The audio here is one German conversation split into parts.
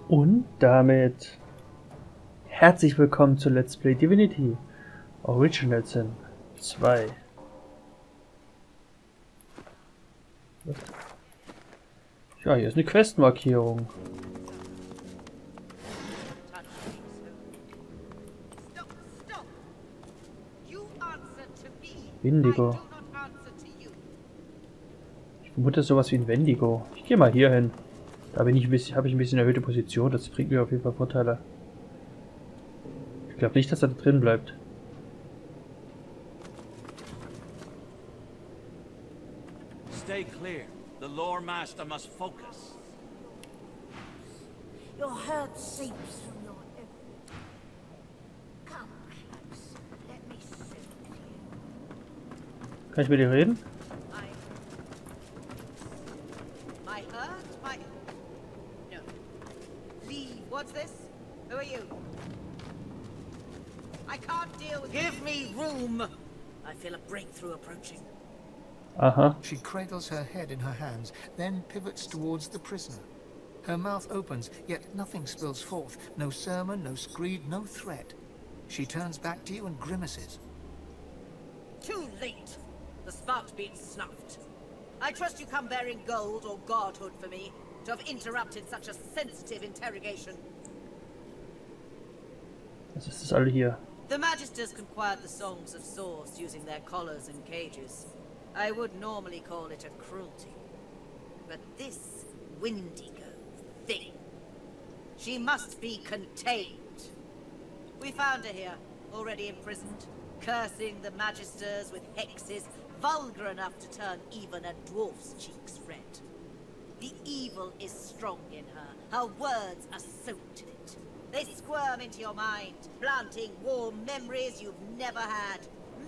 Und damit herzlich willkommen zu Let's Play Divinity Original Sin 2. Ja, hier ist eine Questmarkierung. Wendigo. Ich vermute sowas wie ein Wendigo. Ich gehe mal hier hin. Da habe ich ein bisschen erhöhte Position. Das bringt mir auf jeden Fall Vorteile. Ich glaube nicht, dass er da drin bleibt. Stay clear. The lore master must focus. Your hurt seeps from your every. Come close. Let me soothe you. Kann ich mit dir reden? My hurt? My... No. Leave. What's this? Who are you? I can't deal with... Give me room! I feel a breakthrough approaching. Aha. She cradles her head in her hands, then pivots towards the prisoner. Her mouth opens, yet nothing spills forth. No sermon, no screed, no threat. She turns back to you and grimaces. Too late! The spark's been snuffed. I trust you come bearing gold or godhood for me, to have interrupted such a sensitive interrogation. Was ist das alle hier? The Magisters conquired the songs of Source using their collars and cages. I would normally call it a cruelty. But this Wendigo thing, she must be contained. We found her here, already imprisoned, cursing the Magisters with hexes vulgar enough to turn even a dwarf's cheeks red. The evil is strong in her. Her words are soaked in it. They squirm into your mind, planting warm memories you've never had,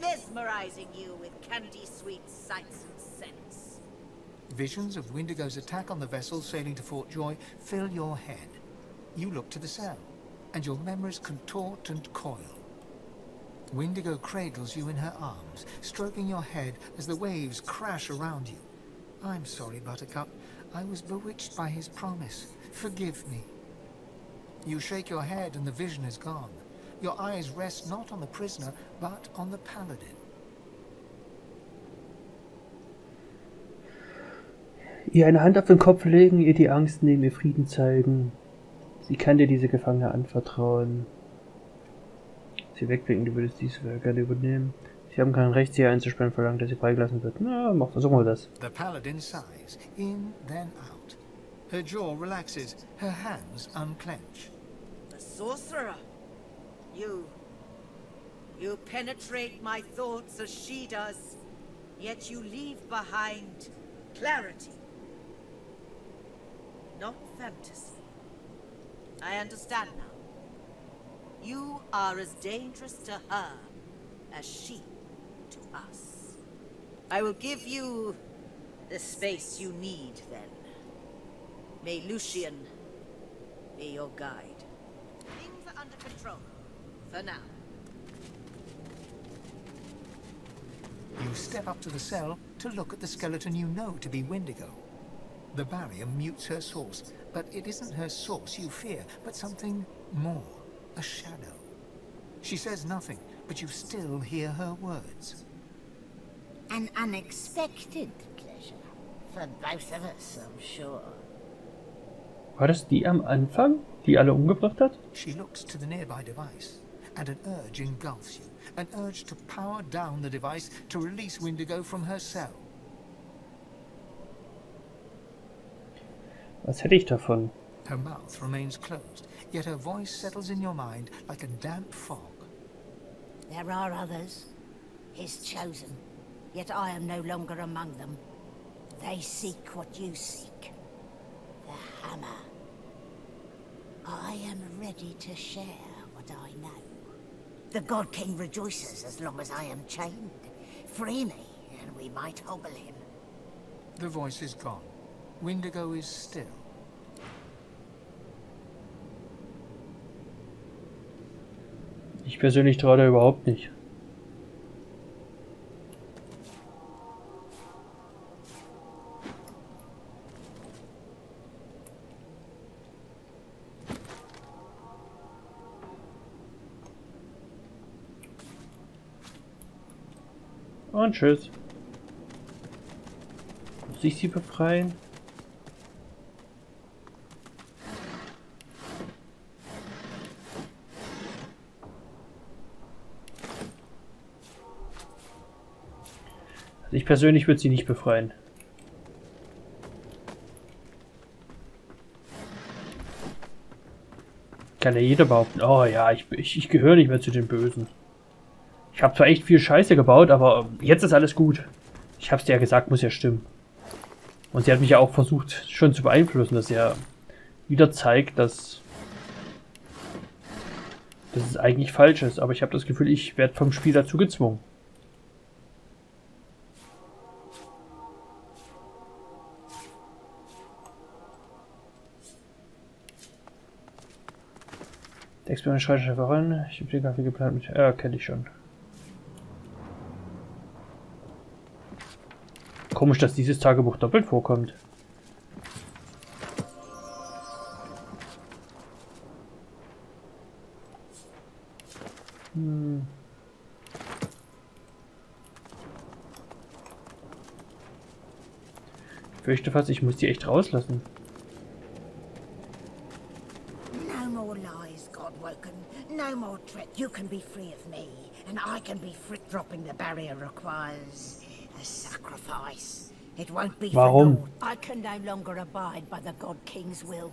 mesmerizing you with candy-sweet sights and scents. Visions of Wendigo's attack on the vessel sailing to Fort Joy fill your head. You look to the cell, and your memories contort and coil. Wendigo cradles you in her arms, stroking your head as the waves crash around you. I'm sorry, Buttercup. I was bewitched by his promise. Forgive me. You shake your head and the vision is gone. Your eyes rest not on the prisoner, but on the paladin. Ihr eine Hand auf den Kopf legen, ihr die Angst nehmen, ihr Frieden zeigen. Sie kann dir diese Gefangene anvertrauen. Sie wegbringen, du würdest dies Werk gerne übernehmen. Sie haben kein Recht, sie einzusperren, verlangt, dass sie freigelassen wird. Na, versuchen wir das. The paladin sighs, in, then out. Her jaw relaxes, her hands unclench. The sorcerer! You penetrate my thoughts as she does, yet you leave behind clarity, not fantasy. I understand now. You are as dangerous to her as she to us. I will give you the space you need then. May Lucian be your guide. Things are under control. For now. You step up to the cell to look at the skeleton you know to be Wendigo. The barrier mutes her source, but it isn't her source you fear, but something more, a shadow. She says nothing, but you still hear her words. An unexpected pleasure. For both of us, I'm sure. War das die am Anfang, die alle umgebracht hat? She looks to the nearby device, and an urge engulfs you. An urge to power down the device to release Wendigo from her cell. Was hätte ich davon? Her mouth remains closed, yet her voice settles in your mind like a damp fog. There are others, his chosen, yet I am no longer among them. They seek what you seek. The hammer. I am ready to share what I know. The God King rejoices as long as I am chained. Free me, and we might hobble him. The voice is gone. Wendigo is still. Ich persönlich traue da überhaupt nicht. Und tschüss. Muss ich sie befreien? Also ich persönlich würde sie nicht befreien. Kann ja jeder behaupten, oh ja, ich gehöre nicht mehr zu den Bösen. Ich habe zwar echt viel Scheiße gebaut, aber jetzt ist alles gut. Ich hab's dir ja gesagt, muss ja stimmen. Und sie hat mich ja auch versucht schon zu beeinflussen, dass er wieder zeigt, dass es eigentlich falsch ist. Aber ich habe das Gefühl, ich werde vom Spiel dazu gezwungen. Der Experiment schreitet schon voran. Ich habe den Kaffee geplant mit... Ja, kenne ich schon. Komisch, dass dieses Tagebuch doppelt vorkommt. Ich fürchte fast, ich muss die echt rauslassen. No more lies, Godwoken. No more trick. You can be free of me, and I can be free. Dropping the barrier requires a sacrifice. It won't be for naught. I can no longer abide by the God King's will.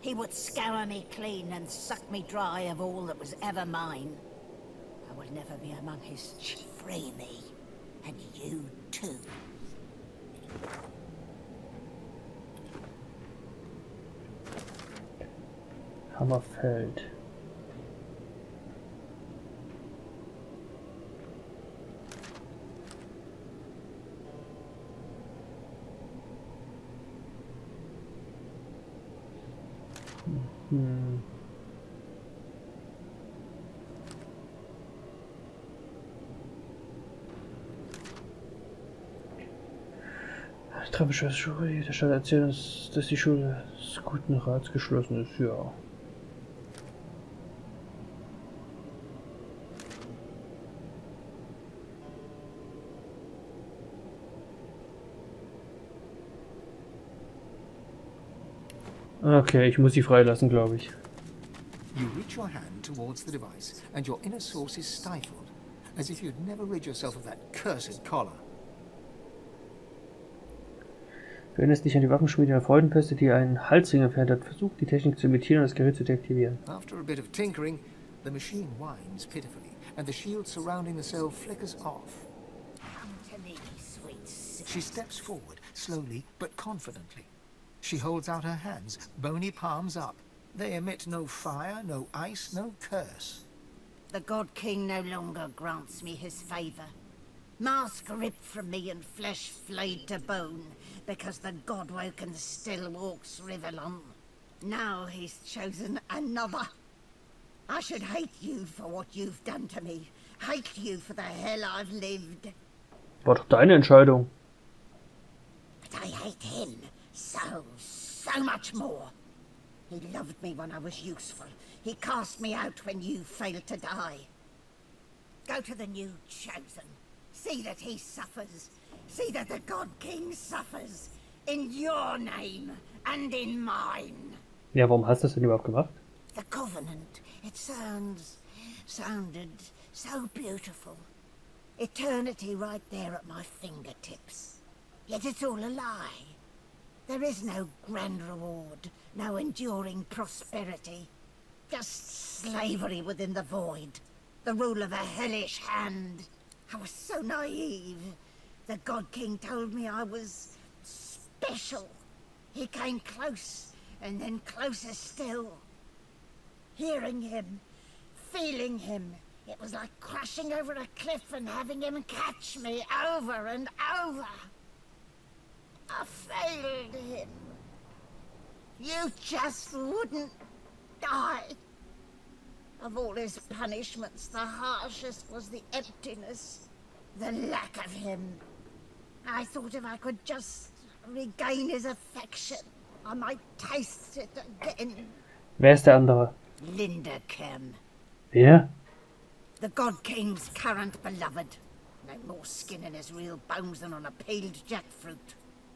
He would scour me clean and suck me dry of all that was ever mine. I will never be among his. Free me, and you too. Hammerfeld. Ich treffe schon das Schule. Der Stadt erzählen, dass die Schule des guten Rats geschlossen ist. Ja. Okay, ich muss sie freilassen, glaube ich. You reach your hand towards the device, and your inner source is stifled, as if you'd never rid yourself of that cursed collar. Du erinnerst dich an die Waffenschmiede der Freudenfeste, die einen Halsring entfernt hat, versucht, die Technik zu imitieren und das Gerät zu deaktivieren. After a bit of tinkering, the machine whines pitifully, and the shield surrounding the cell flickers off. Come to me, sweet sister. She steps forward, slowly but confidently. She holds out her hands, bony palms up. They emit no fire, no ice, no curse. The God King no longer grants me his favor. Mask ripped from me and flesh flayed to bone, because the Godwoken still walks Riverlon. Now he's chosen another. I should hate you for what you've done to me. Hate you for the hell I've lived. War doch deine Entscheidung. But I hate him so much more. He loved me when I was useful. He cast me out when you failed to die. Go to the new chosen. See that he suffers. See that the God King suffers. In your name and in mine. Ja, warum hast du das denn überhaupt gemacht? The Covenant. It sounded so beautiful. Eternity right there at my fingertips. Yet it's all a lie. There is no grand reward, no enduring prosperity. Just slavery within the void. The rule of a hellish hand. I was so naive. The God King told me I was special. He came close, and then closer still. Hearing him, feeling him, it was like crashing over a cliff and having him catch me over and over. I failed him. You just wouldn't die. Of all his punishments, the harshest was the emptiness, the lack of him. I thought if I could just regain his affection, I might taste it again. Wer ist der andere? Linda Kem. Wer? The God King's current beloved. No found more skin in his real bones than on a peeled jackfruit.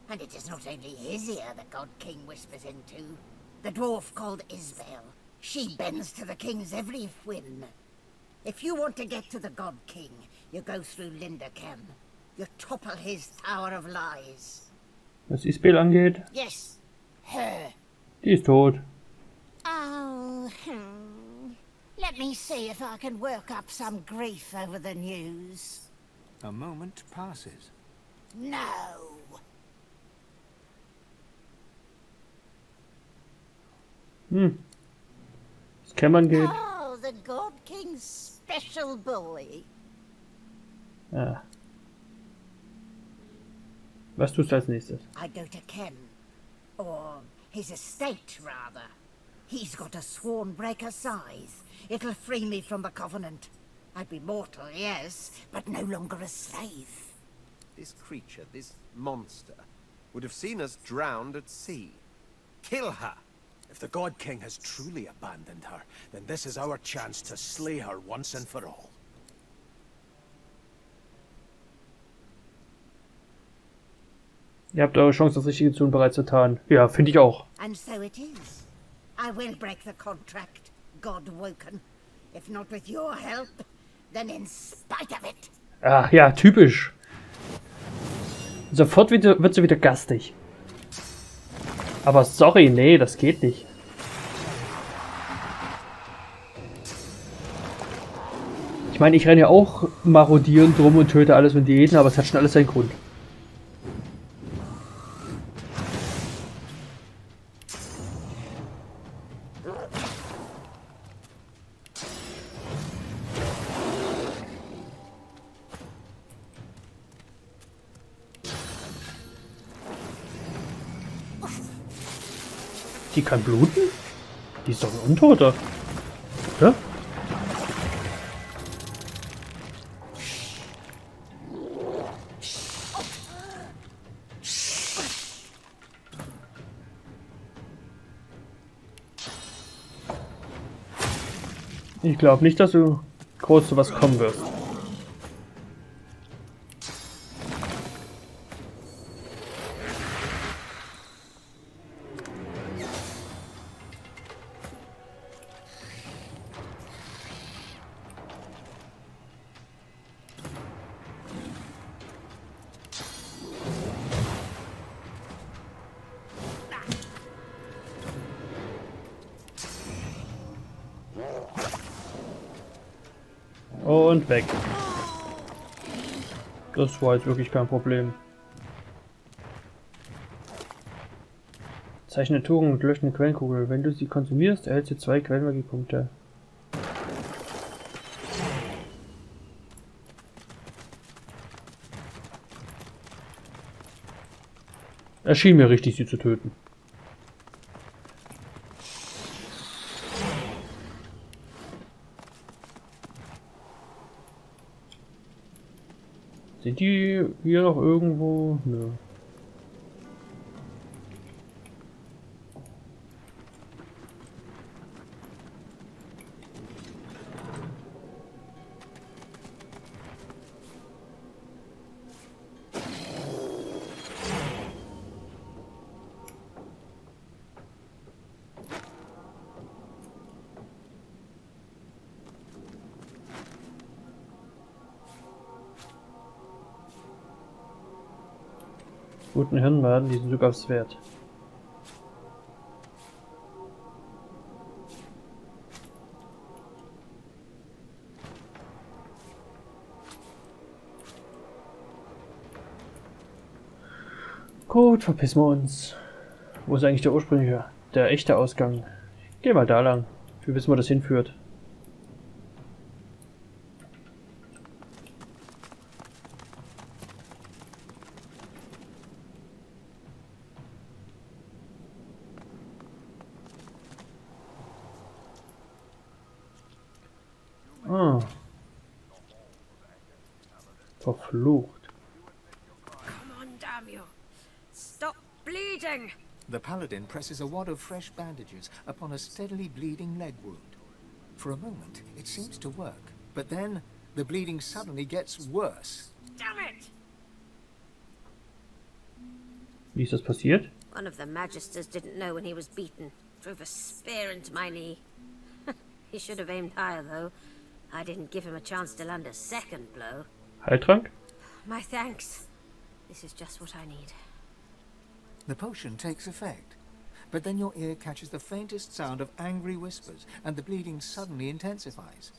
And it is not only his ear the God King whispers into. The dwarf called Isbel. She bends to the king's every whim. If you want to get to the God King, you go through Lindercam. You topple his Tower of Lies. Was Isbel angeht, Yes, her. die ist tot. Oh, let me see if I can work up some grief over the news. A moment passes. No. Was Cam angeht. Oh, the God King's special boy. Ah. Was tust du als nächstes? I go to Kem. Or his estate, rather. He's got a sworn breaker scythe. It'll free me from the Covenant. I'd be mortal, yes, but no longer a slave. This creature, this monster, would have seen us drowned at sea. Kill her! If the God King has truly abandoned her, then this is our chance to slay her once and for all. Ihr habt eure Chance, das Richtige zu tun, bereits getan. Ja, finde ich auch. And so it is. I will break the contract, God woken. If not with your help, then in spite of it. Ach ja, typisch. Sofort wird sie wieder gastig. Aber sorry, nee, das geht nicht. Ich meine, ich renne ja auch marodierend drum und töte alles und jeden, aber es hat schon alles seinen Grund. Die kann bluten? Die ist doch ein Untoter. Oder? Ich glaube nicht, dass du groß zu was kommen wirst. Und weg. Das war jetzt wirklich kein Problem. Zeichne Tuchen und lösche eine Quellenkugel. Wenn du sie konsumierst, erhältst du 2 Quellenmagiepunkte. Erschien mir richtig, sie zu töten. Sind die hier noch irgendwo? Nö. Guten Hirnwaden, die sind sogar aufs Wert. Gut, verpissen wir uns. Wo ist eigentlich der ursprüngliche, der echte Ausgang? Geh mal da lang. Wir wissen, wo das hinführt. Ah. Verflucht. Come on, damn you. Stop bleeding. The paladin presses a wad of fresh bandages upon a steadily bleeding leg wound. For a moment, it seems to work, but then the bleeding suddenly gets worse. Damn it! Wie ist das passiert? One of the Magisters didn't know when he was beaten. Drove a spear into my knee. He should have aimed higher, though. I didn't give him a chance to land a second blow. Heiltrank? My thanks. This is just what I need. The potion takes effect, but then your ear catches the faintest sound of angry whispers, and the bleeding suddenly intensifies.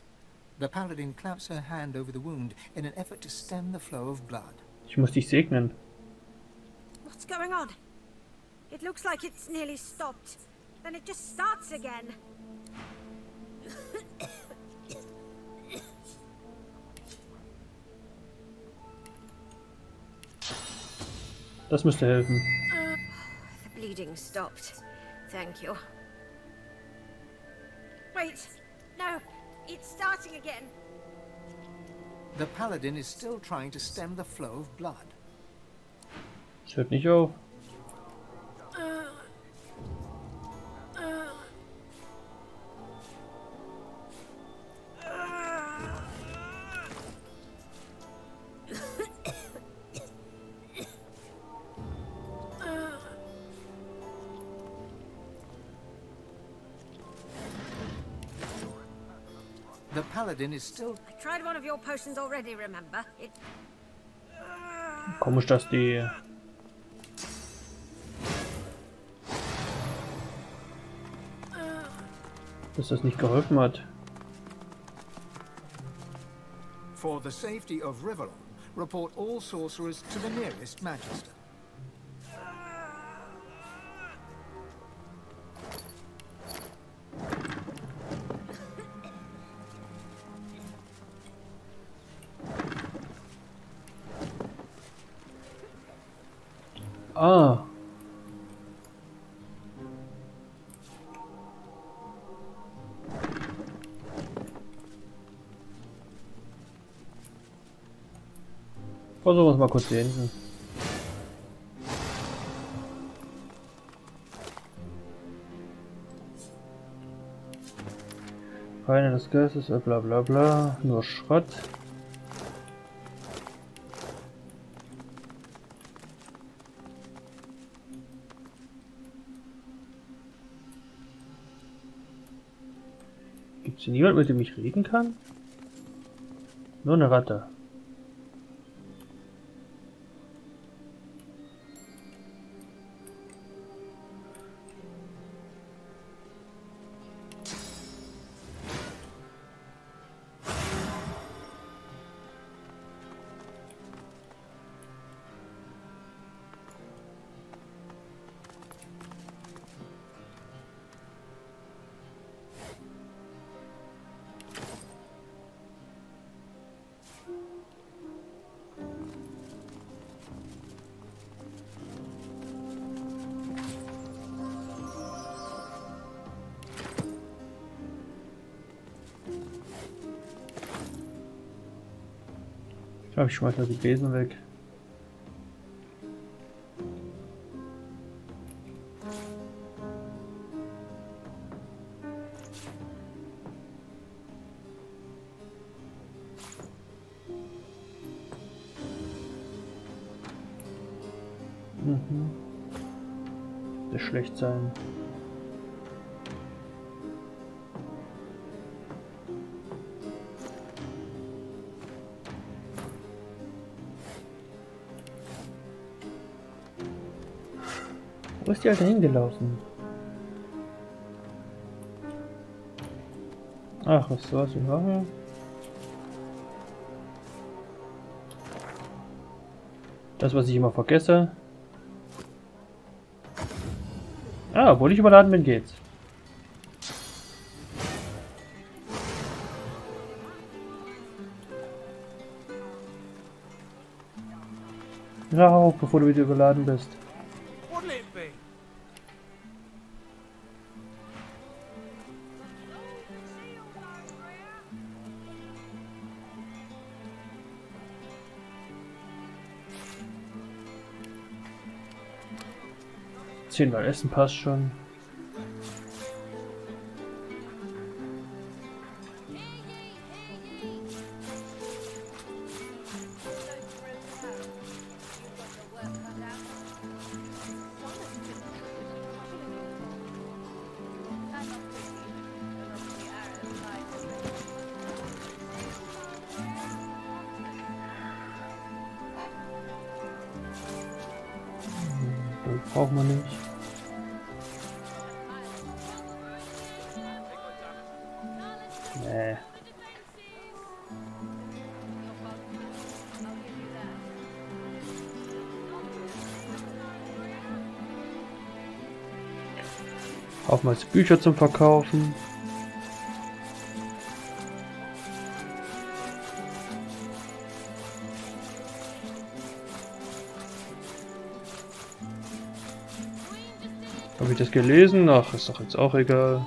The paladin claps her hand over the wound in an effort to stem the flow of blood. Ich muss dich segnen. What's going on? It looks like it's nearly stopped. Then it just starts again. Das müsste helfen. The bleeding stopped. Thank you. Wait! No! It's starting again! The paladin is still trying to stem the flow of blood. Es hört nicht auf. The paladin is still... I tried one of your potions already, remember? It... Komisch, dass die... dass das nicht geholfen hat. For the safety of Rivellon, report all sorcerers to the nearest Magister. Ah. Versuchen wir es mal kurz hier hinten. Reine des Geistes, bla bla bla, nur Schrott. Gibt es hier niemand, mit dem ich reden kann? Nur eine Ratte. Ich glaube, ich schmeiß mal die Besen weg. Das schlecht sein. Wo ist die Alte hingelaufen? Ach, was war's denn machen? Das, was ich immer vergesse. Ah, obwohl ich überladen bin, geht's. Rauch, bevor du wieder überladen bist. What'll it be? Zehnmal Essen passt schon. Braucht man nicht. Nee. Oftmals Bücher zum Verkaufen. Habe ich das gelesen? Ach, ist doch jetzt auch egal.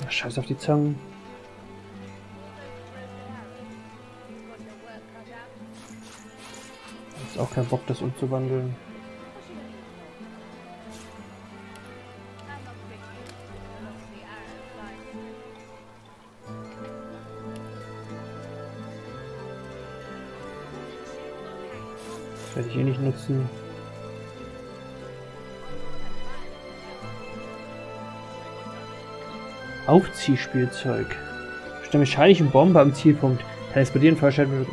Ja, scheiß auf die Zangen. Ist auch kein Bock, das umzuwandeln. Das werde ich eh nicht nutzen. Aufziehspielzeug. Stelle mechanischen Bombe am Zielpunkt. Kann explodieren, Feuerschein wird.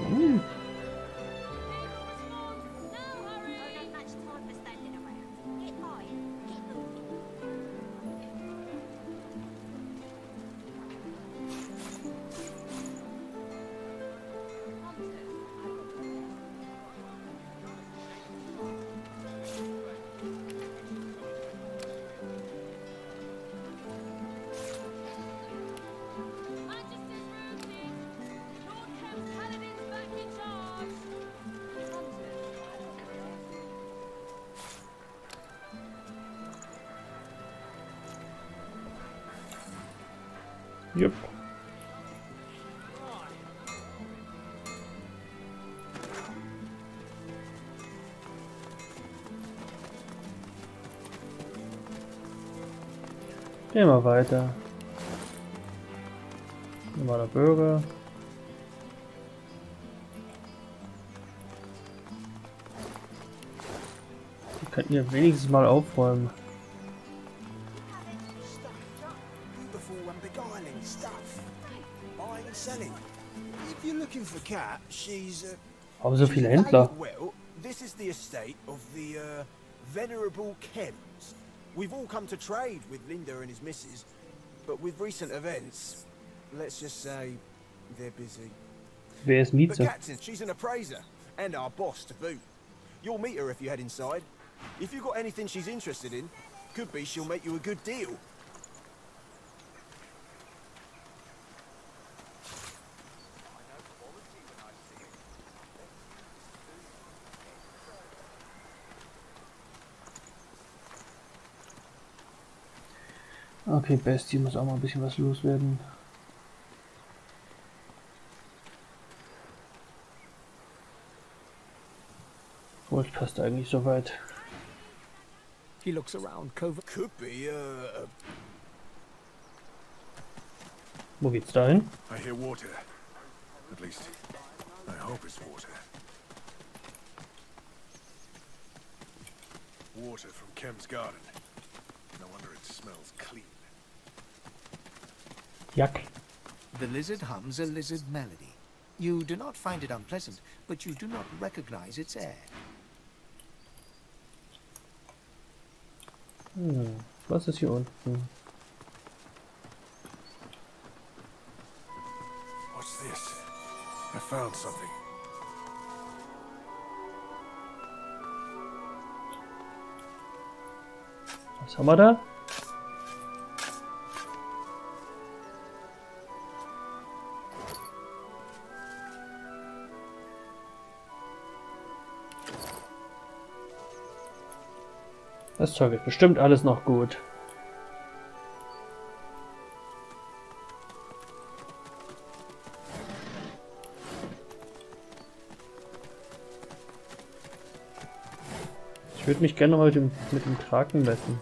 Jupp. Gehen wir weiter. Normaler Bürger. Die könnten ja wenigstens mal aufräumen. Warum so viele Händler? This is the estate of the venerable Kems. We've all come to trade with Linda and his missus, but with recent events, let's just say they're busy. Wer ist The Mieze? captain, she's an appraiser, and our boss to boot. You'll meet her if you head inside. If you've got anything she's interested in, could be she'll make you a good deal. Okay, Bestie muss auch mal ein bisschen was loswerden. Wohl, passt eigentlich soweit. He looks around, covert. Could be, Wo geht's dahin? I hear water. At least, I hope it's water. Water from Kem's garden. No wonder it smells clean. Jack. The lizard hums a lizard melody. You do not find it unpleasant, but you do not recognize its air. Was ist hier unten? What's this? I found something. Was haben wir da? Das Zeug ist bestimmt alles noch gut. Ich würde mich gerne heute mit dem Kraken messen.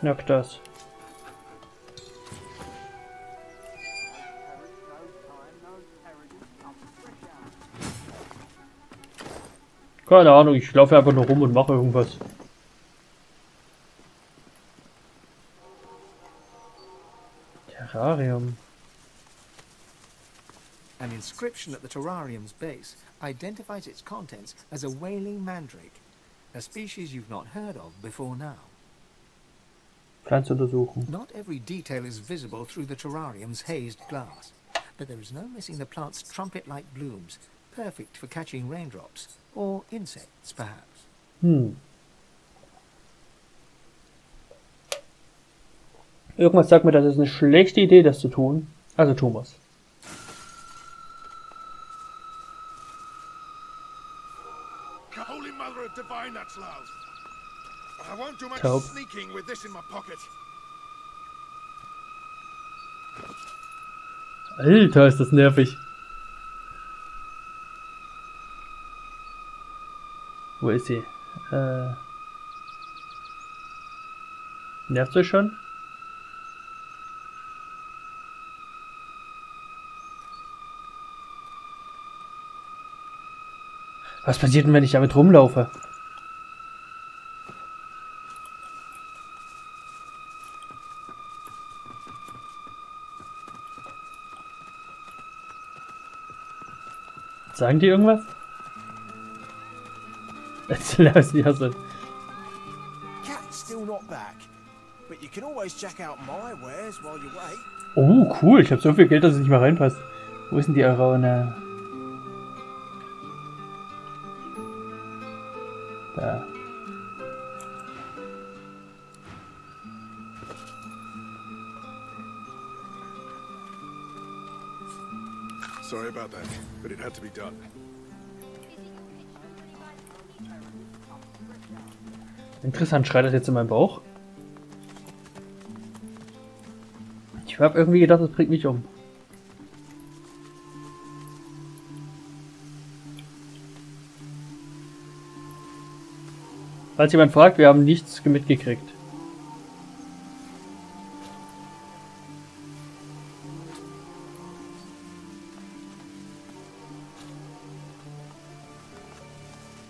Knack das. Keine Ahnung, ich laufe einfach nur rum und mache irgendwas. Terrarium. An inscription at the terrarium's base identifies its contents as a wailing mandrake, a species you've not heard of before now. Pflanze untersuchen. Not every detail is visible through the terrarium's hazed glass, but there is no missing the plant's trumpet-like blooms, perfect for catching raindrops, or insects, perhaps. Irgendwas sagt mir, das ist eine schlechte Idee, das zu tun. Also tun wir's. Holy Mother of Divine, that's loud. I won't do much Taub. sneaking with this in my pocket. Alter, ist das nervig. Wo ist sie? Nervt euch schon? Was passiert denn, wenn ich damit rumlaufe? Sagen die irgendwas? Cat's still not back, but you can always check out my wares while you wait. Oh, cool. Ich habe so viel Geld, dass es nicht mehr reinpasst. Wo ist denn die Araune? Da. Sorry about that, but it had to be done. Interessant, schreit das jetzt in meinem Bauch? Ich habe irgendwie gedacht, das bringt mich um. Falls jemand fragt, wir haben nichts mitgekriegt.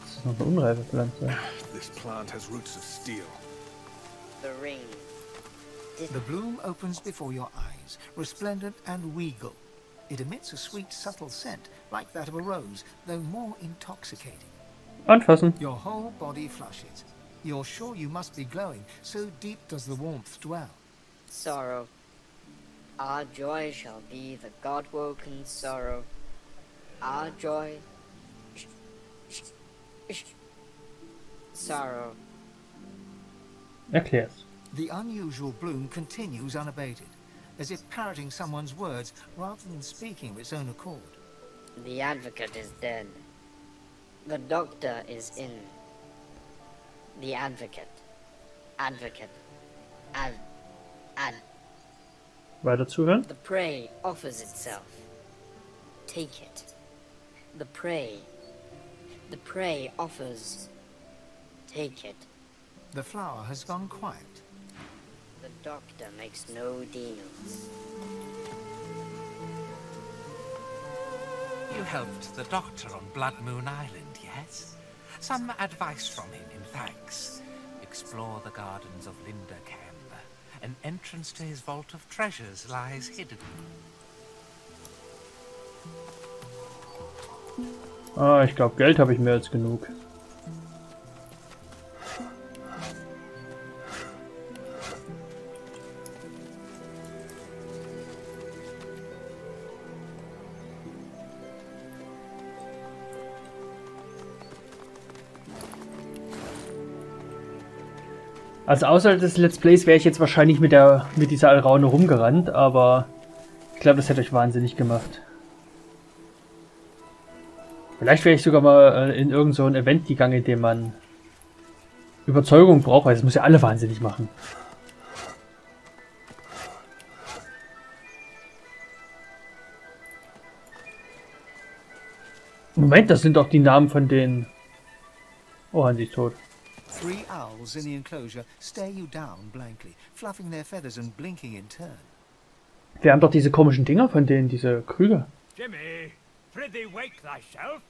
Das ist noch eine unreife Pflanze. This plant has roots of steel. The ring. The bloom opens before your eyes, resplendent and regal. It emits a sweet, subtle scent, like that of a rose, though more intoxicating. Anfassen. Your whole body flushes. You're sure you must be glowing, so deep does the warmth dwell. Sorrow. Our joy shall be the God-woken sorrow. Our joy... Sorrow. Erklär's. The unusual bloom continues unabated, as if parroting someone's words rather than speaking of its own accord. The advocate is dead. The doctor is in. The advocate. Advocate. Ad. Weiter zuhören. The prey offers itself. Take it. The prey. The prey offers. Take it. The flower has gone quiet. The doctor makes no deals. You helped the doctor on Blood Moon Island, yes? Some advice from him in thanks. Explore the gardens of Lindercamp. An entrance to his vault of treasures lies hidden. Ah, ich glaube, Geld habe ich mehr als genug. Also außerhalb des Let's Plays wäre ich jetzt wahrscheinlich mit dieser Alraune rumgerannt, aber ich glaube, das hätte euch wahnsinnig gemacht. Vielleicht wäre ich sogar mal in irgend so ein Event gegangen, in dem man Überzeugung braucht, weil das muss ja alle wahnsinnig machen. Moment, das sind doch die Namen von den... Oh, Hansi ist tot. 3 owls in the enclosure stare you down blankly, fluffing their feathers and blinking in turn. Wir haben doch diese komischen Dinger von denen, diese Krüge. Jimmy, prithee wake thyself.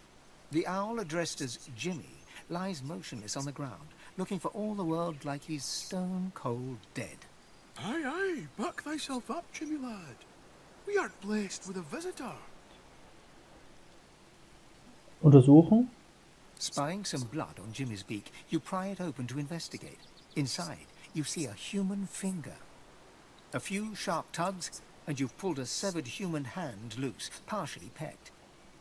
The owl addressed as Jimmy lies motionless on the ground, looking for all the world like he's stone cold dead. Aye, aye, buck thyself up, Jimmy lad. We are blessed with a visitor. Untersuchen. Spying some blood on Jimmy's beak, you pry it open to investigate. Inside, you see a human finger. A few sharp tugs, and you've pulled a severed human hand loose, partially pecked.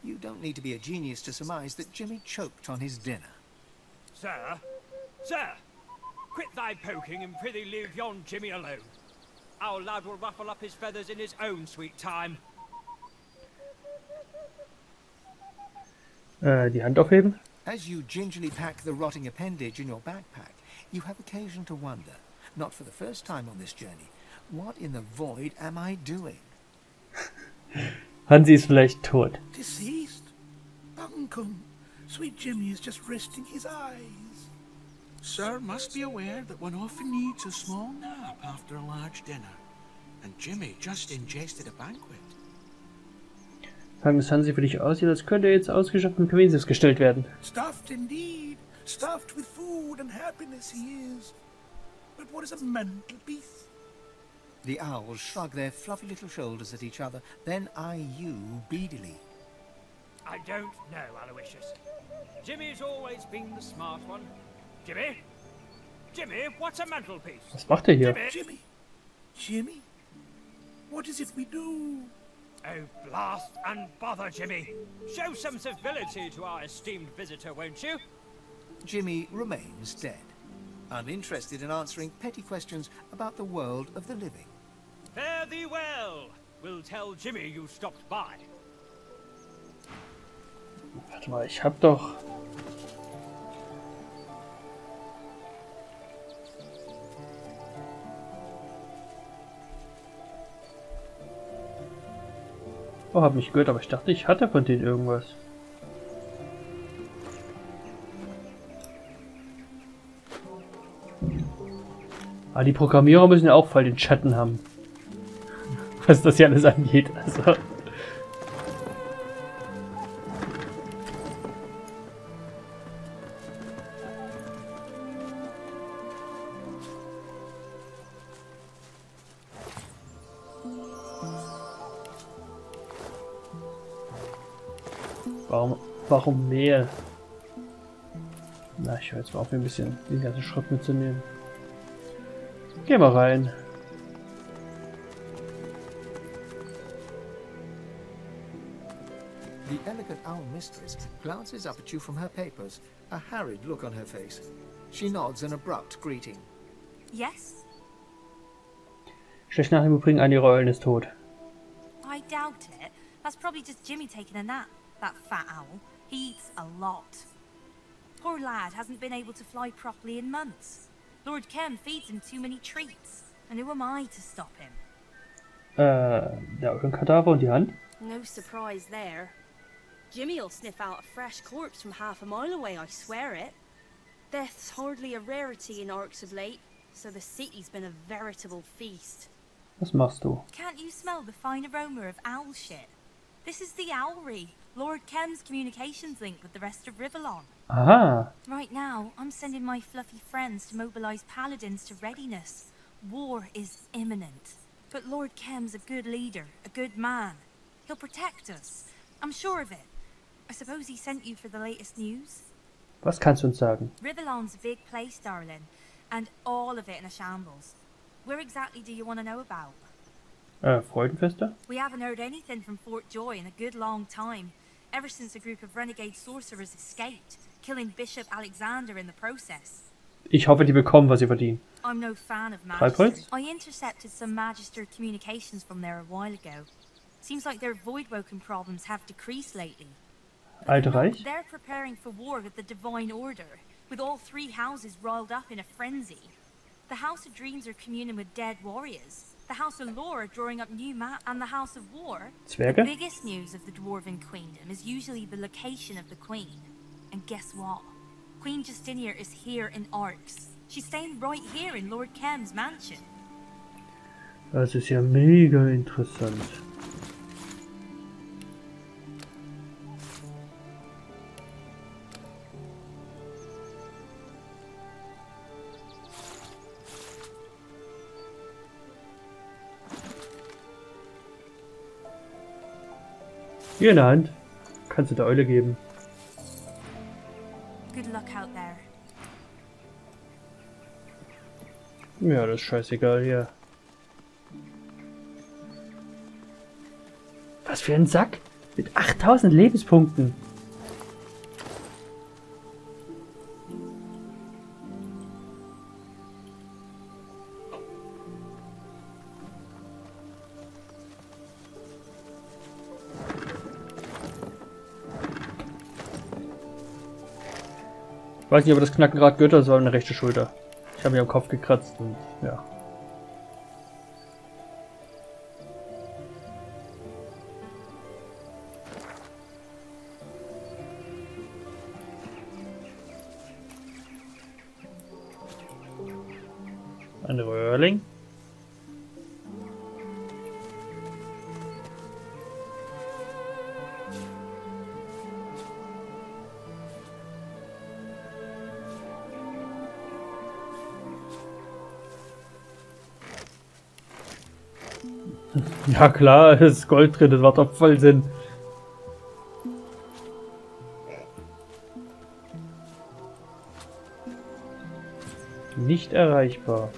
You don't need to be a genius to surmise that Jimmy choked on his dinner. Sir, quit thy poking and prithee leave yon Jimmy alone. Our lad will ruffle up his feathers in his own sweet time. Die Hand aufheben. As you gingerly pack the rotting appendage in your backpack, you have occasion to wonder, not for the first time on this journey, what in the void am I doing? Hansi ist vielleicht tot. Deceased? Uncle, sweet Jimmy is just resting his eyes. Sir must be aware that one often needs a small nap after a large dinner, and Jimmy just ingested a banquet. Sagen, dass Hansi für dich aussieht, als könnte er jetzt ausgeschöpft und Gewinnsitz gestellt werden. Stuffed indeed, stuffed with food and happiness he is. But what is a mental beast? The owls shrug their fluffy little shoulders at each other, then eye you beadily. I don't know, Aloysius. Jimmy's always been the smart one. Jimmy, what's a mantelpiece? Was macht er hier? Jimmy? What is it we do? Oh, blast and bother, Jimmy. Show some civility to our esteemed visitor, won't you? Jimmy remains dead, uninterested in answering petty questions about the world of the living. Fare thee well. We'll tell Jimmy you stopped by. Warte mal, ich hab doch... Oh, hab mich gehört, aber ich dachte, ich hatte von denen irgendwas. Ah, die Programmierer müssen ja auch voll den Schatten haben. Was das hier alles angeht. Also. Warum Mehl? Na, ich höre jetzt mal auf, mir ein bisschen den ganzen Schrott mitzunehmen. Geh mal rein. The elegant owl mistress glances up at you from her papers, a harried look on her face. She nods an abrupt greeting. Yes? Schlecht Nachricht übrigens, eine ihrer Eulen ist tot. I doubt it. That's probably just Jimmy taking a nap. That fat owl. He eats a lot. Poor lad hasn't been able to fly properly in months. Lord Kem feeds him too many treats. And who am I to stop him? Der Eulenkadaver und die Hand? No surprise there. Jimmy'll sniff out a fresh corpse from half a mile away, I swear it. Death's hardly a rarity in Arks of late, so the city's been a veritable feast. Was machst du? Can't you smell the fine aroma of owl shit? This is the Owlry, Lord Kem's communications link with the rest of Rivellon. Aha. Right now, I'm sending my fluffy friends to mobilize paladins to readiness. War is imminent. But Lord Kem's a good leader, a good man. He'll protect us. I'm sure of it. I suppose he sent you for the latest news? Was kannst du uns sagen? Rivellon's a big place, darling, and all of it in a shambles. Where exactly do you want to know about? Freudenfeste? We haven't heard anything from Fort Joy in a good long time, ever since a group of renegade sorcerers escaped, killing Bishop Alexander in the process. Ich hoffe, die bekommen, was sie verdienen. I'm no fan of Magister. I intercepted some Magister communications from there a while ago. Seems like their Voidwoken problems have decreased lately. Alte Reich? They're preparing for war with the Divine Order, with all 3 houses riled up in a frenzy. The House of Dreams are communing with dead warriors. The House of Lore are drawing up new maps, and the House of War. Zwerge? The biggest news of the Dwarven Queendom is usually the location of the Queen. And guess what? Queen Justinia is here in Arx. She's staying right here in Lord Kem's mansion. Das ist ja mega interessant. Hier in der Hand. Kannst du der Eule geben. Good luck out there. Ja, das ist scheißegal hier. Was für ein Sack? Mit 8000 Lebenspunkten. Ich weiß nicht, ob das Knacken gerade gehört hat, das war eine rechte Schulter. Ich habe mir am Kopf gekratzt und ja. Ein Röhrling. Ja klar, es ist Gold drin, das macht doch voll Sinn. Nicht erreichbar.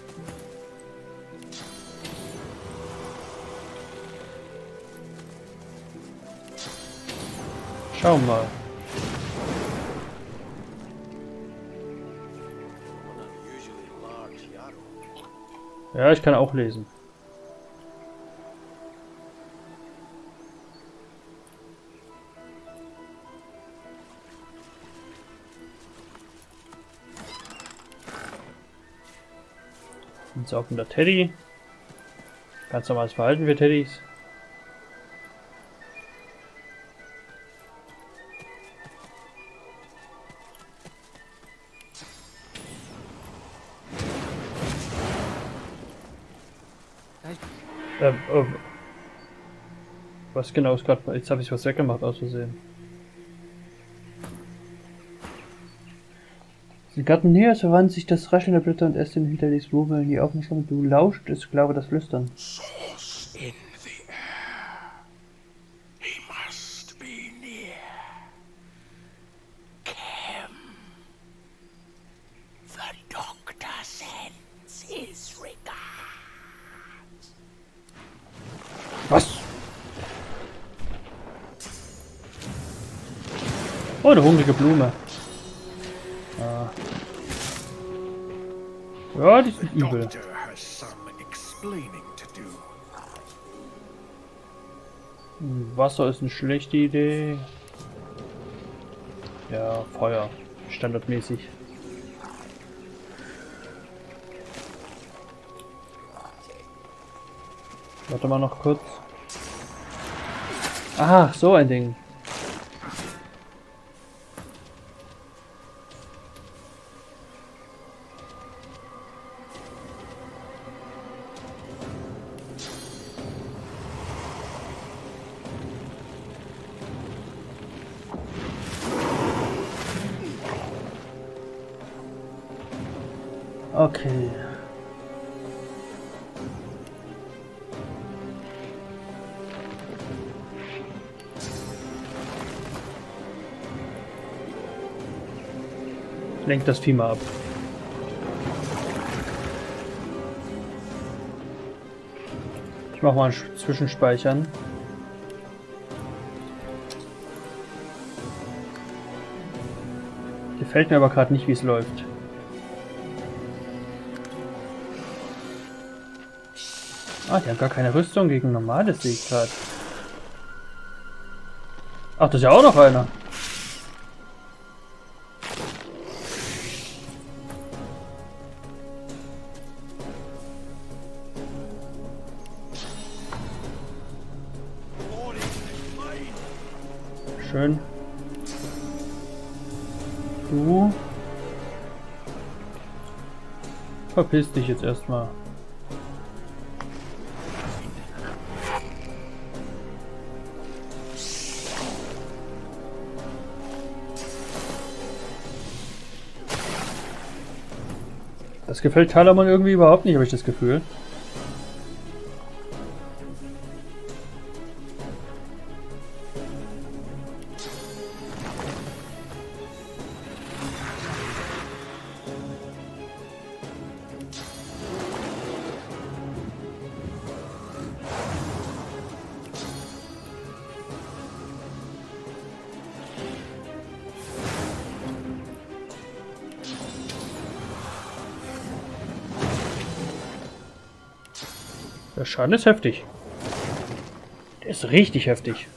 Schau mal. Ja, ich kann auch lesen. Ein saugender Teddy. Ganz normales Verhalten für Teddys. Was genau ist gerade? Jetzt habe ich was weggemacht aus Versehen. Die Garten näher, so wandelt sich das Rascheln der Blätter und erst hinter die Murmeln, je aufmerksamer du lauscht, ist glaube das Flüstern. Source in the air. He must be near. Chem. The doctor sends his regards. Was? Oh, eine hungrige Blume. Ah. Ja, die sind übel. Wasser ist eine schlechte Idee. Ja, Feuer. Standardmäßig. Warte mal noch kurz. Ah, so ein Ding. Okay. Lenkt das Vieh mal ab. Ich mach mal ein Zwischenspeichern. Gefällt mir aber gerade nicht, wie es läuft. Ah, die haben gar keine Rüstung gegen normales, sehe ich gerade. Ach, das ist ja auch noch einer. Schön. Du Verpiss dich jetzt erstmal. Das gefällt Talamon irgendwie überhaupt nicht, habe ich das Gefühl. Der Schaden ist heftig. Der ist richtig heftig.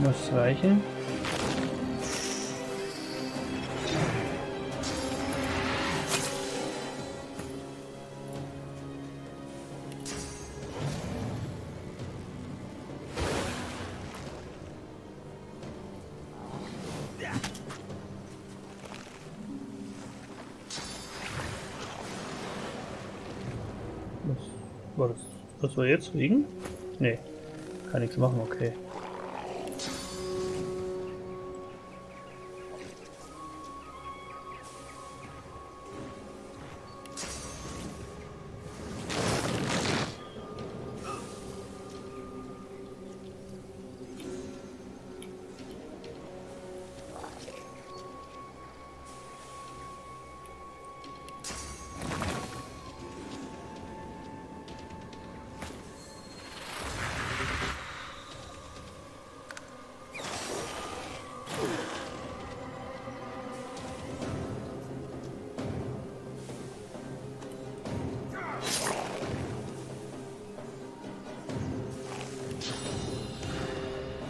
Muss reichen. Was war das? Was war jetzt? Liegen? Nee. Kann nichts machen, okay.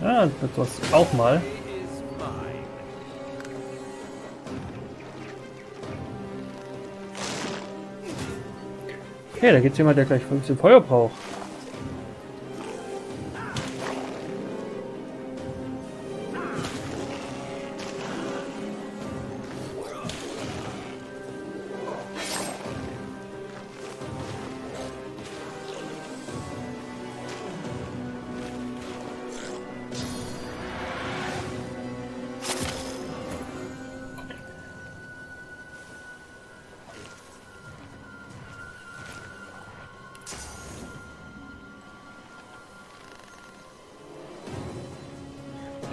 Ja, das war's auch mal. Okay, da gibt's jemand, der gleich 15 Feuer braucht.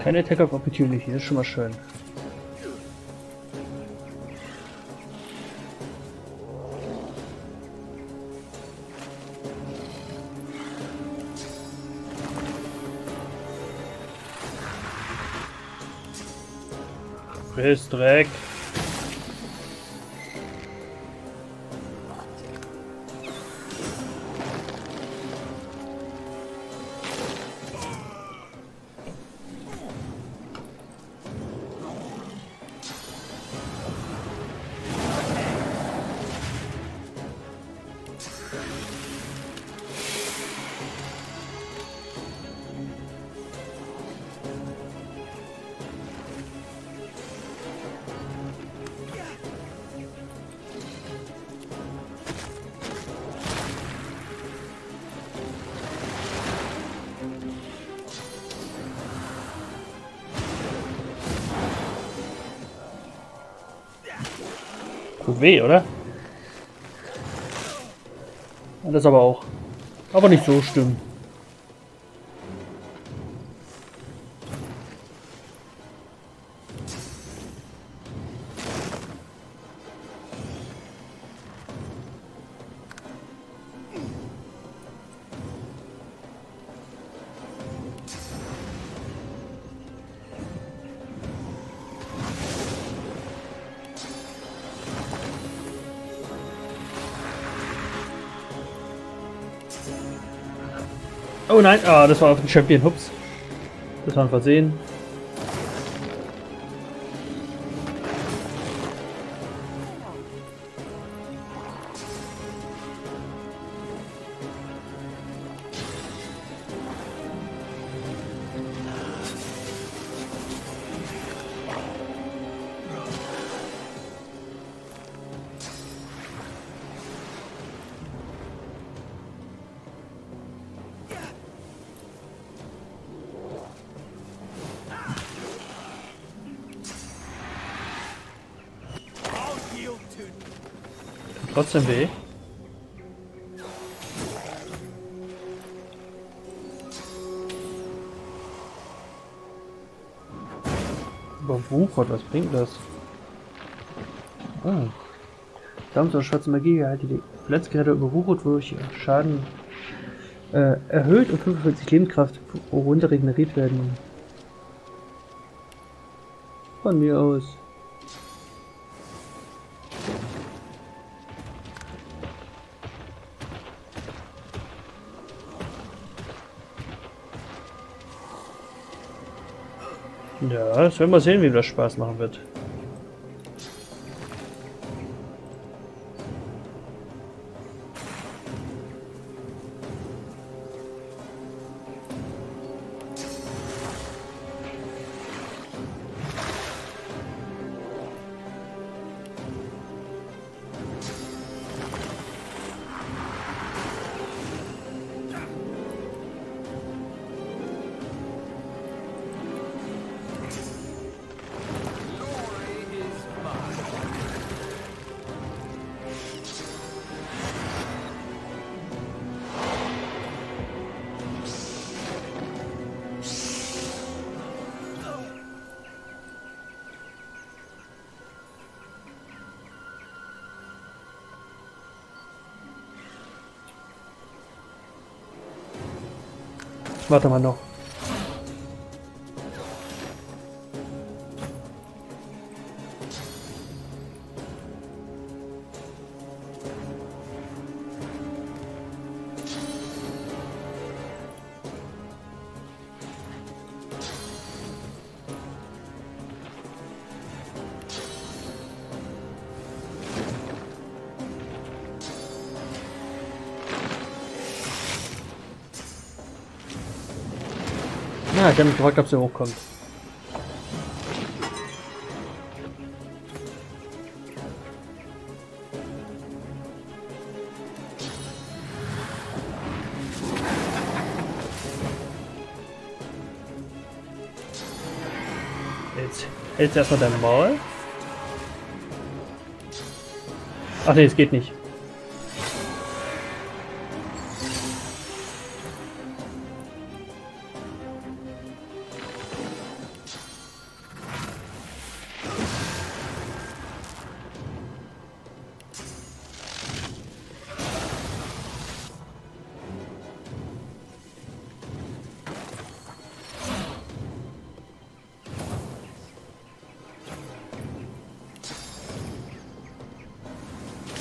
Keine Attack of Opportunity, das ist schon mal schön. Friss Dreck. Tut weh, oder? Ja, das aber auch. Aber nicht so schlimm. Oh nein, ah, das war auf den Champion, hups. Das war ein Versehen. Trotzdem weh. Überwuchert, was bringt das? Oh. Damals aus schwarzer Magie erhalten die Verletzgeräte überwuchert, wodurch Schaden erhöht und 45 Lebenskraft pro Runde regeneriert werden. Von mir aus. Ja, das werden wir sehen, wie das Spaß machen wird. Warte mal noch. Ja, ich habe mich gefragt, ob sie hochkommt. Jetzt hältst du erstmal dein Maul. Ach nee, es geht nicht.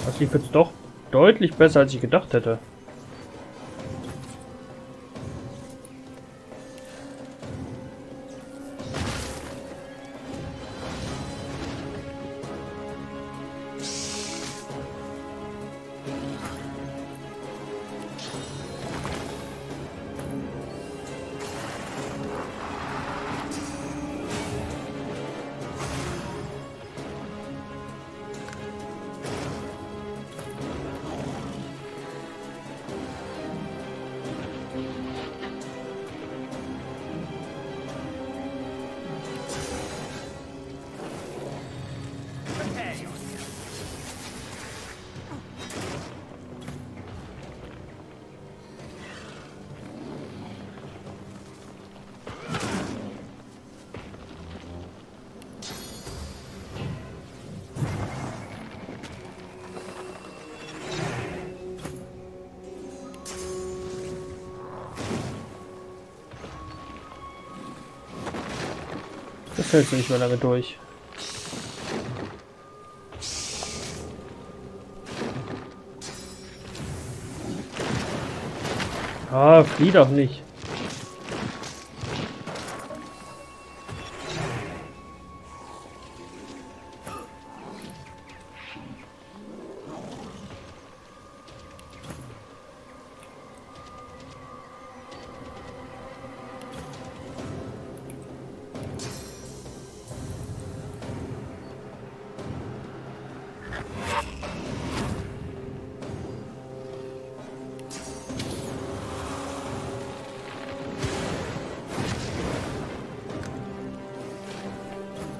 Das lief jetzt doch deutlich besser, als ich gedacht hätte. Das hältst du nicht mehr lange durch. Ah, flieh doch nicht.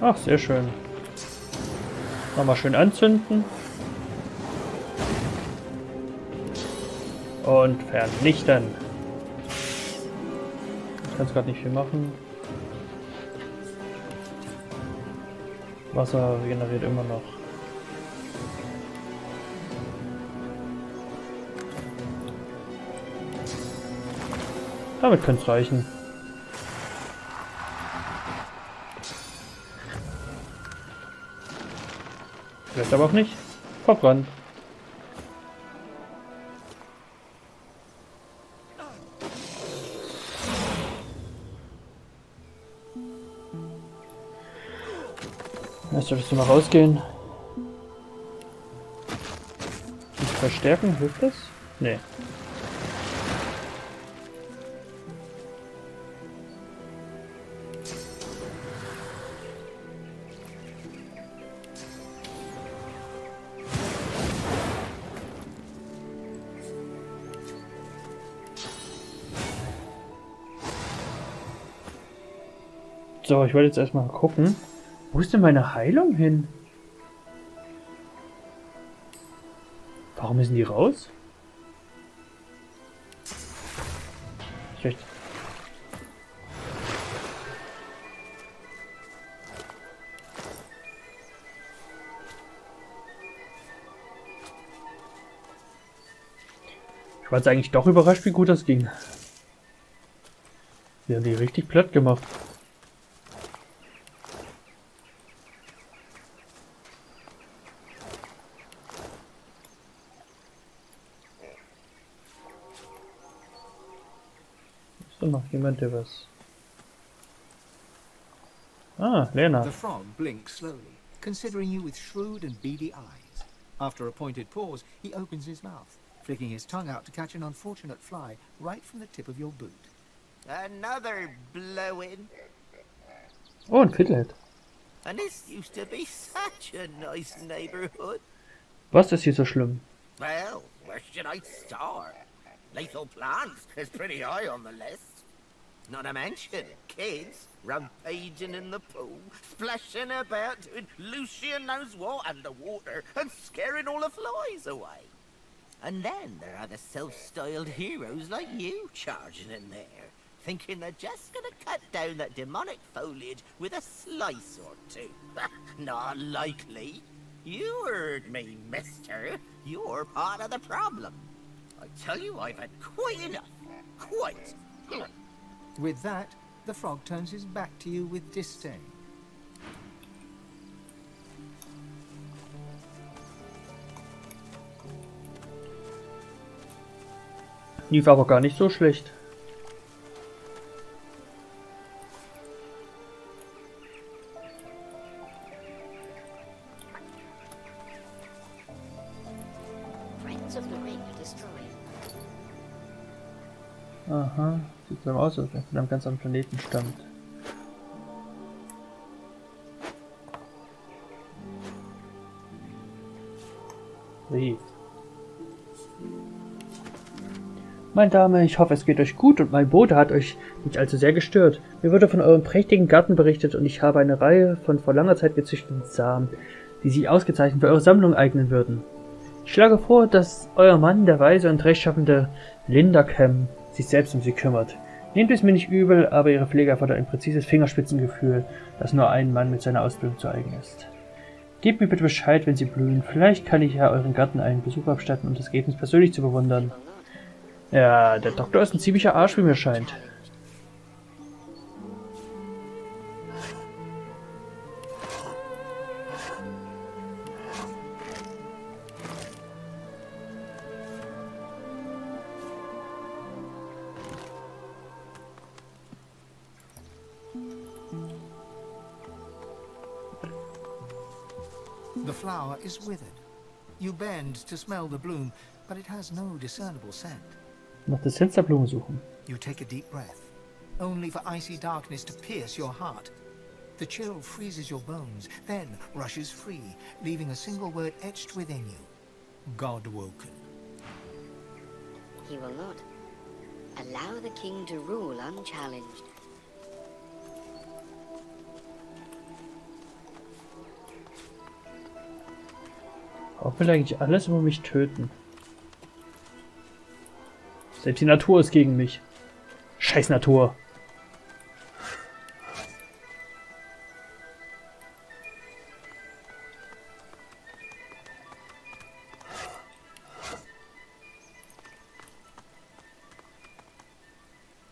Ach, sehr schön. Nochmal schön anzünden. Und vernichten. Ich kann es gerade nicht viel machen. Wasser regeneriert immer noch. Damit könnte es reichen. Vielleicht aber auch nicht. Verbrannt. Jetzt solltest du mal rausgehen. Nicht verstärken, hilft das? Nee. So, ich wollte jetzt erstmal gucken. Wo ist denn meine Heilung hin? Warum müssen die raus? Schlecht. Ich war jetzt eigentlich doch überrascht, wie gut das ging. Wir haben die richtig platt gemacht. Ist da noch jemand, der was... Ah, Lena. The frog blinks slowly, considering you with shrewd and beady eyes. After a pointed pause, he opens his mouth, flicking his tongue out to catch an unfortunate fly right from the tip of your boot. Another blow-in. Oh, ein Fiddlehead. And this used to be such a nice neighborhood. Was ist hier so schlimm? Well, where should I start? Lethal plants is pretty high on the list. Not to mention kids rampaging in the pool, splashing about, doing Lucian knows what underwater, and scaring all the flies away. And then there are the self-styled heroes like you charging in there, thinking they're just gonna cut down that demonic foliage with a slice or two. Not likely. You heard me, mister. You're part of the problem. I tell you, I've had quite enough. Quite. With that, the frog turns his back to you with disdain. Lief aber gar nicht so schlecht. Aha, sieht so aus, als wenn er von einem ganz anderen Planeten stammt. Brief. Meine Dame, ich hoffe, es geht euch gut und mein Bote hat euch nicht allzu sehr gestört. Mir wurde von eurem prächtigen Garten berichtet und ich habe eine Reihe von vor langer Zeit gezüchteten Samen, die sich ausgezeichnet für eure Sammlung eignen würden. Ich schlage vor, dass euer Mann, der weise und rechtschaffende Lindercam, sich selbst um sie kümmert. Nehmt es mir nicht übel, aber ihre Pflege erfordert ein präzises Fingerspitzengefühl, das nur einem Mann mit seiner Ausbildung zu eigen ist. Gebt mir bitte Bescheid, wenn sie blühen. Vielleicht kann ich ja euren Garten einen Besuch abstatten, um das Ergebnis persönlich zu bewundern. Ja, der Doktor ist ein ziemlicher Arsch, wie mir scheint. The flower is withered. You bend to smell the bloom, but it has no discernible scent. Nach der Essenz der Blume suchen. You take a deep breath, only for icy darkness to pierce your heart. The chill freezes your bones, then rushes free, leaving a single word etched within you. God-woken. He will not allow the king to rule unchallenged. Warum will eigentlich alles über mich töten? Selbst die Natur ist gegen mich. Scheiß Natur.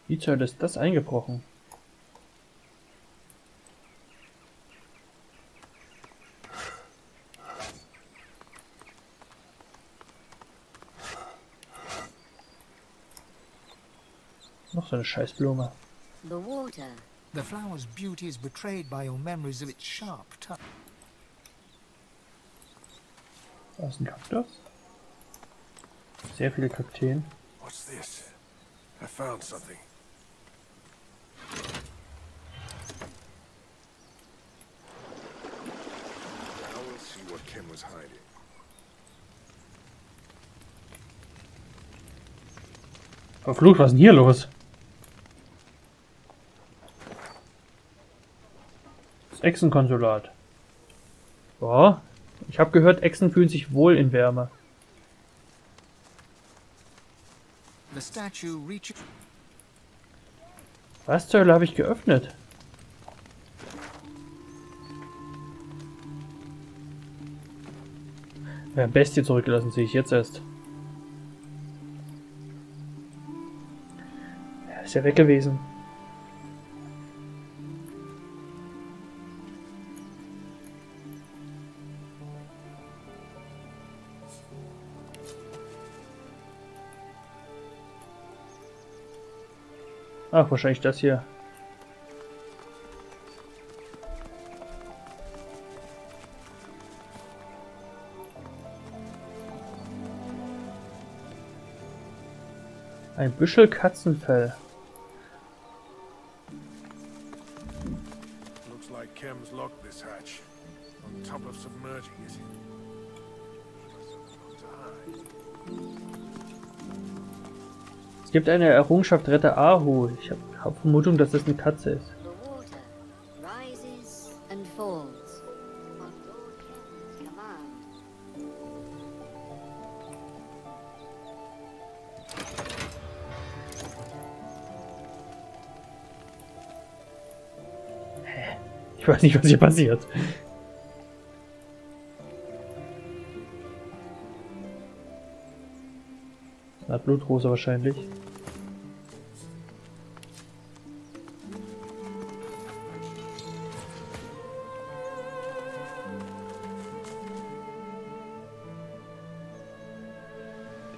Wie zur Hölle ist das eingebrochen? Noch so eine Scheißblume. The water. The flower's beauty is betrayed by your memories of its sharp touch. Da ist ein Kaktus. Sehr viele Kakteen. What's this? I found something. Now we'll see what Kim was hiding. Verflucht, was ist denn hier los? Das Echsenkonsulat. Boah, ich habe gehört, Echsen fühlen sich wohl in Wärme. The statue reaches. Was zur Hölle habe ich geöffnet? Wir haben Bestie zurückgelassen, sehe ich jetzt erst. Er ist ja weg gewesen. Ach, wahrscheinlich das hier. Ein Büschel Katzenfell. Looks like Kim's locked this hatch. On top of submerging it. Es gibt eine Errungenschaft, rette Ahu. Ich habe Vermutung, dass das eine Katze ist. The water rises and falls. On Lord Kem's command. Ich weiß nicht, was hier passiert. Na, Blutrose wahrscheinlich.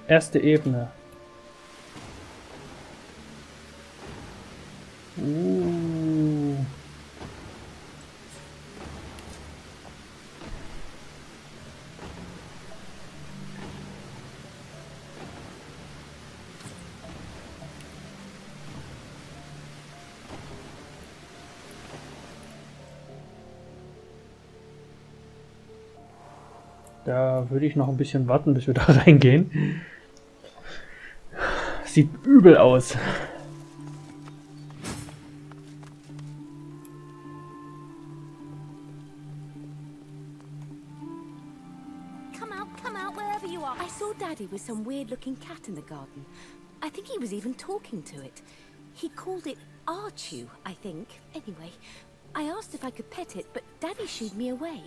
Erste Ebene. Da würde ich noch ein bisschen warten, bis wir da reingehen. Sieht übel aus. Come out, wherever you are. I saw Daddy with some weird-looking cat in the garden. I think he was even talking to it. He called it Archew, I think. Anyway, I asked if I could pet it, but Daddy shooed me away.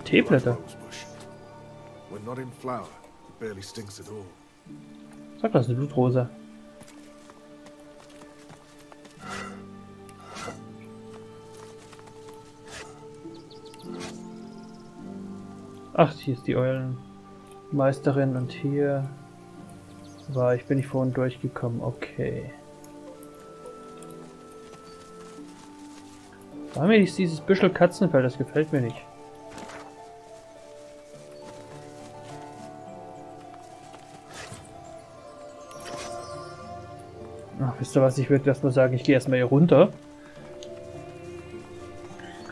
Teeblätter. We're not in flower. It barely stinks at all. Sag, das ist eine Blutrose. Ach, hier ist die Eulenmeisterin und hier bin ich vorhin durchgekommen. Okay. Warum ist dieses Büschel Katzenfell? Das gefällt mir nicht. Ach, wisst ihr was? Ich würde erstmal sagen, ich gehe erstmal hier runter.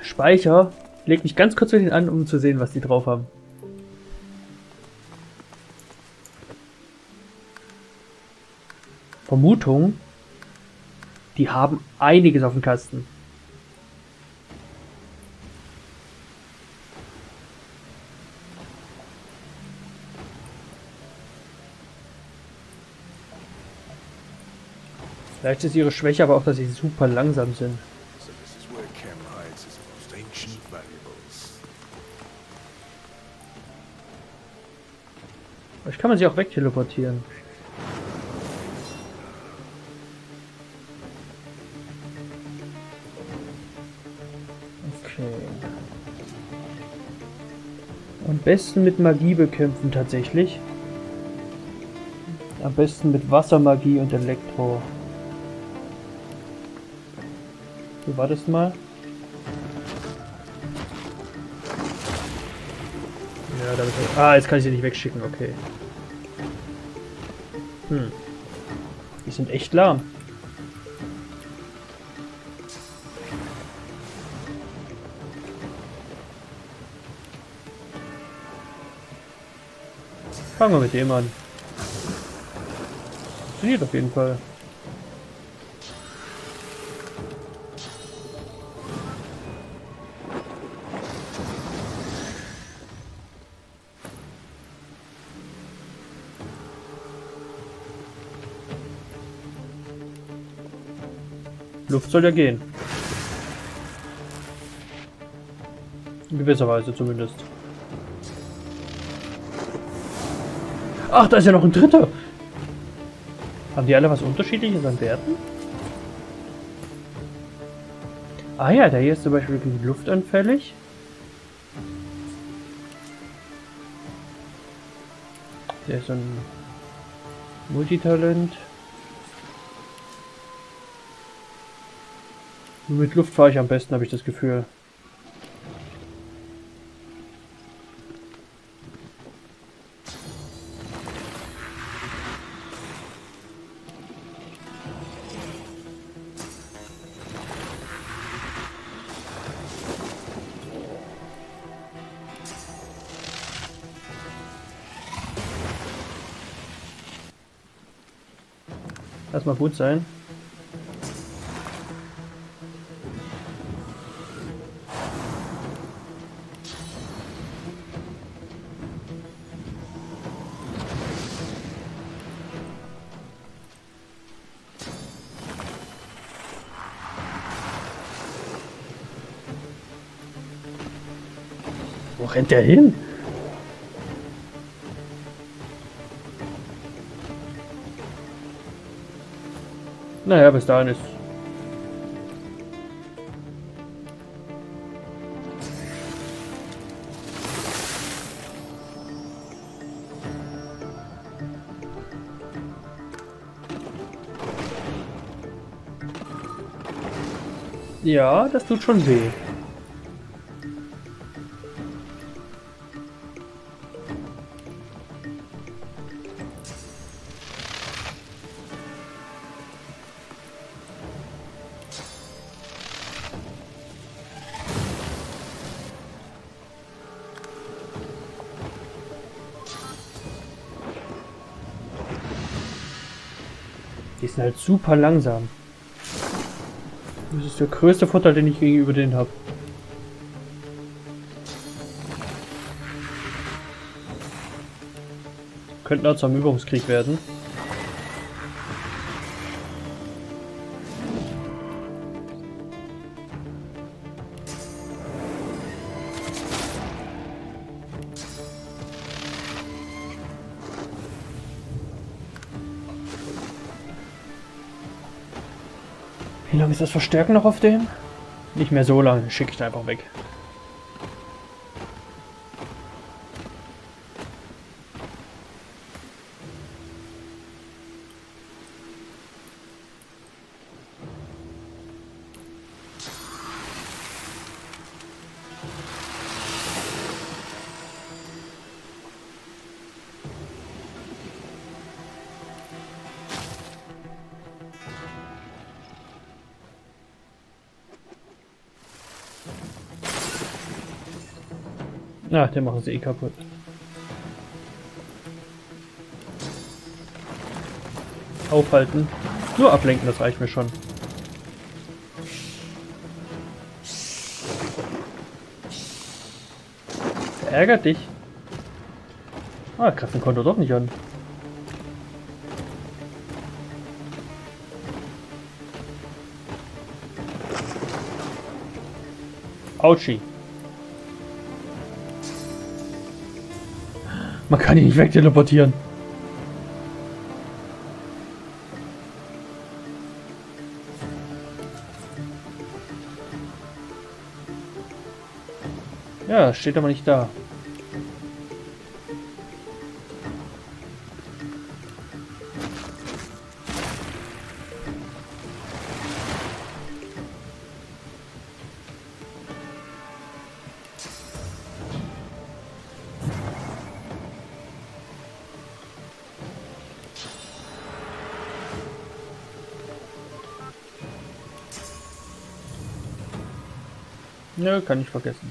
Speicher. Leg mich ganz kurz mit ihnen an, um zu sehen, was die drauf haben. Vermutung, die haben einiges auf dem Kasten. Vielleicht ist ihre Schwäche aber auch, dass sie super langsam sind. So this is where Chem hides his most ancient valuables. Vielleicht kann man sie auch wegteleportieren. Okay. Am besten mit Magie bekämpfen tatsächlich. Am besten mit Wassermagie und Elektro. So, wartest mal. Ja, damit. Jetzt kann ich sie nicht wegschicken, okay. Die sind echt lahm. Fangen wir mit dem an. Funktioniert auf jeden Fall. Luft soll ja gehen. In gewisser Weise zumindest. Ach, da ist ja noch ein dritter. Haben die alle was Unterschiedliches an Werten? Ah ja, der hier ist zum Beispiel gegen Luft anfällig. Der ist ein Multitalent. Nur mit Luft fahre ich am besten, habe ich das Gefühl. Lass mal gut sein. Wo rennt der hin? Naja, bis dahin ist... Ja, das tut schon weh. Die sind halt super langsam. Das ist der größte Vorteil, den ich gegenüber denen habe. Könnten auch zum Übungskrieg werden. Wie lange ist das Verstärken noch auf dem? Nicht mehr so lange, schicke ich da einfach weg. Ach, den machen sie eh kaputt. aufhalten. Nur ablenken, das reicht mir schon. Ärgert dich. Ah, greift den Konto doch nicht an. Autschi. Man kann ihn nicht wegteleportieren. Ja, steht aber nicht da. Nö, kann ich vergessen.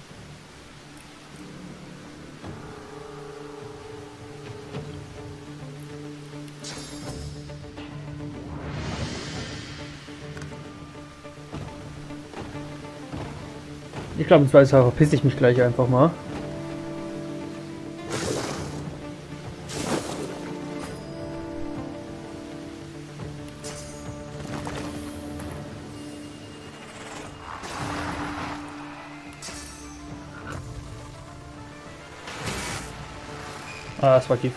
Ich glaube, im Zweifelsfall verpiss ich mich gleich einfach mal. Ah, es war Gift.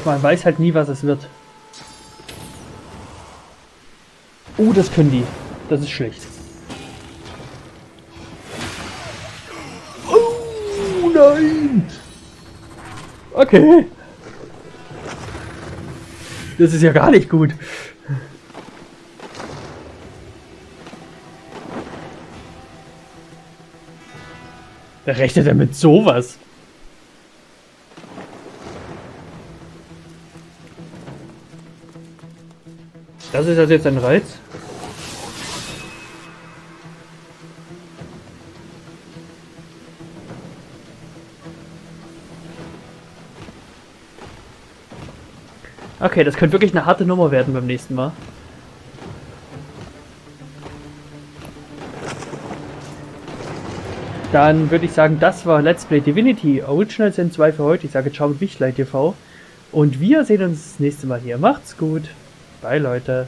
Man weiß halt nie, was es wird. Das können die. Das ist schlecht. Oh nein! Okay. Das ist ja gar nicht gut. Wer rechnet denn mit sowas? Das ist also jetzt ein Reiz. Okay, das könnte wirklich eine harte Nummer werden beim nächsten Mal. Dann würde ich sagen, das war Let's Play Divinity. Original sind 2 für heute. Ich sage ciao mit Wichteleintv. Und wir sehen uns das nächste Mal hier. Macht's gut. Bye, Leute.